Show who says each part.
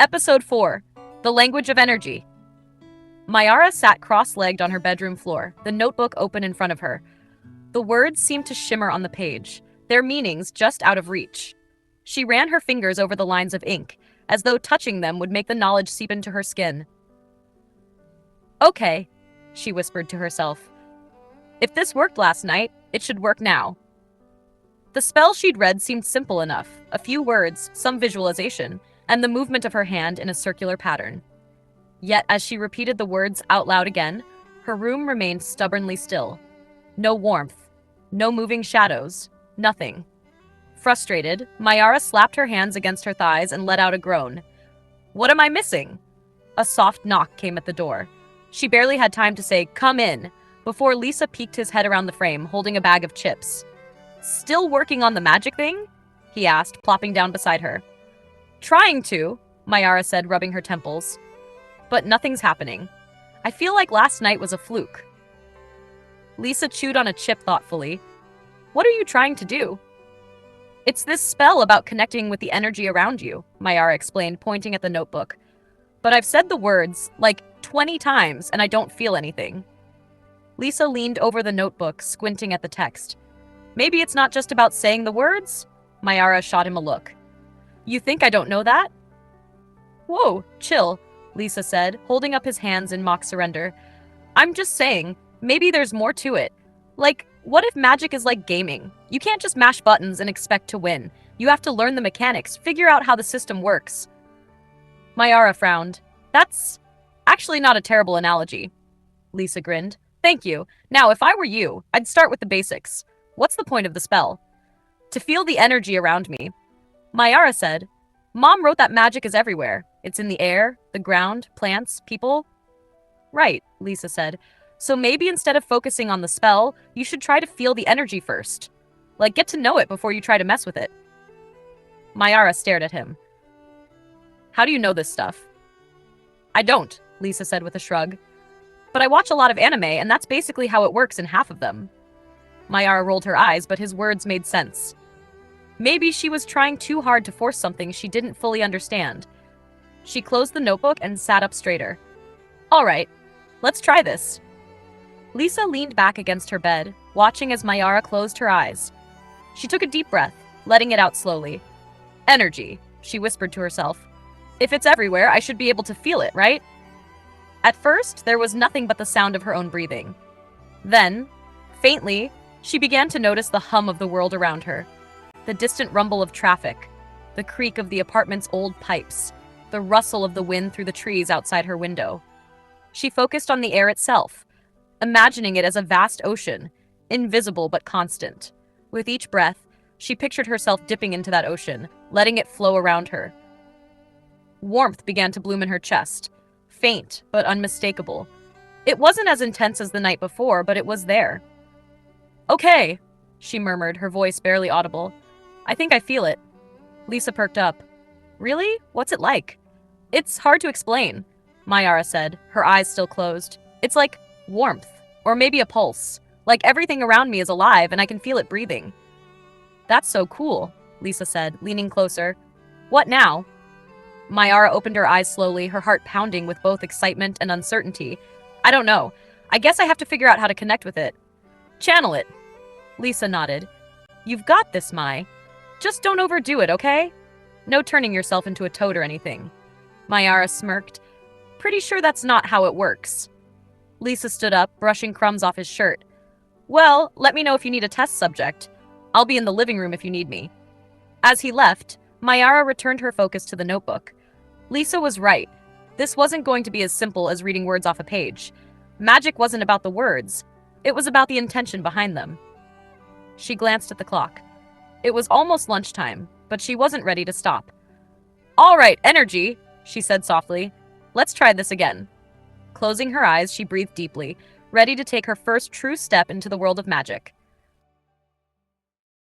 Speaker 1: Episode 4. The Language of Energy. Maiara sat cross-legged on her bedroom floor, the notebook open in front of her. The words seemed to shimmer on the page, their meanings just out of reach. She ran her fingers over the lines of ink, as though touching them would make the knowledge seep into her skin. Okay, she whispered to herself. If this worked last night, it should work now. The spell she'd read seemed simple enough, a few words, some visualization, and the movement of her hand in a circular pattern. Yet, as she repeated the words out loud again, her room remained stubbornly still. No warmth, no moving shadows, nothing. Frustrated, Maiara slapped her hands against her thighs and let out a groan. What am I missing? A soft knock came at the door. She barely had time to say, "Come in," before Lisa peeked his head around the frame, holding a bag of chips. Still working on the magic thing? He asked, plopping down beside her. Trying to, Maiara said, rubbing her temples. But nothing's happening. I feel like last night was a fluke. Lisa chewed on a chip thoughtfully. What are you trying to do? It's this spell about connecting with the energy around you, Maiara explained, pointing at the notebook. But I've said the words, like 20 times, and I don't feel anything. Lisa leaned over the notebook, squinting at the text. Maybe it's not just about saying the words? Maiara shot him a look. You think I don't know that? Whoa, chill, Lisa said, holding up his hands in mock surrender. I'm just saying, maybe there's more to it. Like, what if magic is like gaming? You can't just mash buttons and expect to win. You have to learn the mechanics, figure out how the system works. Maiara frowned. That's actually not a terrible analogy. Lisa grinned. Thank you. Now, if I were you, I'd start with the basics. What's the point of the spell? To feel the energy around me. Maiara said, Mom wrote that magic is everywhere. It's in the air, the ground, plants, people. Right, Lisa said. So maybe instead of focusing on the spell, you should try to feel the energy first. Like, get to know it before you try to mess with it. Maiara stared at him. How do you know this stuff? I don't, Lisa said with a shrug. But I watch a lot of anime, and that's basically how it works in half of them. Maiara rolled her eyes, but his words made sense. Maybe she was trying too hard to force something she didn't fully understand. She closed the notebook and sat up straighter. All right, let's try this. Lisa leaned back against her bed, watching as Maiara closed her eyes. She took a deep breath, letting it out slowly. Energy, she whispered to herself. If it's everywhere, I should be able to feel it, right? At first, there was nothing but the sound of her own breathing. Then, faintly, she began to notice the hum of the world around her. The distant rumble of traffic, the creak of the apartment's old pipes, the rustle of the wind through the trees outside her window. She focused on the air itself, imagining it as a vast ocean, invisible but constant. With each breath, she pictured herself dipping into that ocean, letting it flow around her. Warmth began to bloom in her chest, faint but unmistakable. It wasn't as intense as the night before, but it was there. Okay, she murmured, her voice barely audible. I think I feel it. Lisa perked up. Really? What's it like? It's hard to explain, Maiara said, her eyes still closed. It's like warmth, or maybe a pulse. Like everything around me is alive and I can feel it breathing. That's so cool, Lisa said, leaning closer. What now? Maiara opened her eyes slowly, her heart pounding with both excitement and uncertainty. I don't know. I guess I have to figure out how to connect with it. Channel it. Lisa nodded. You've got this, Mai. Just don't overdo it, okay? No turning yourself into a toad or anything. Maiara smirked. Pretty sure that's not how it works. Lisa stood up, brushing crumbs off his shirt. Well, let me know if you need a test subject. I'll be in the living room if you need me. As he left, Maiara returned her focus to the notebook. Lisa was right. This wasn't going to be as simple as reading words off a page. Magic wasn't about the words. It was about the intention behind them. She glanced at the clock. It was almost lunchtime, but she wasn't ready to stop. All right, energy, she said softly. Let's try this again. Closing her eyes, she breathed deeply, ready to take her first true step into the world of magic.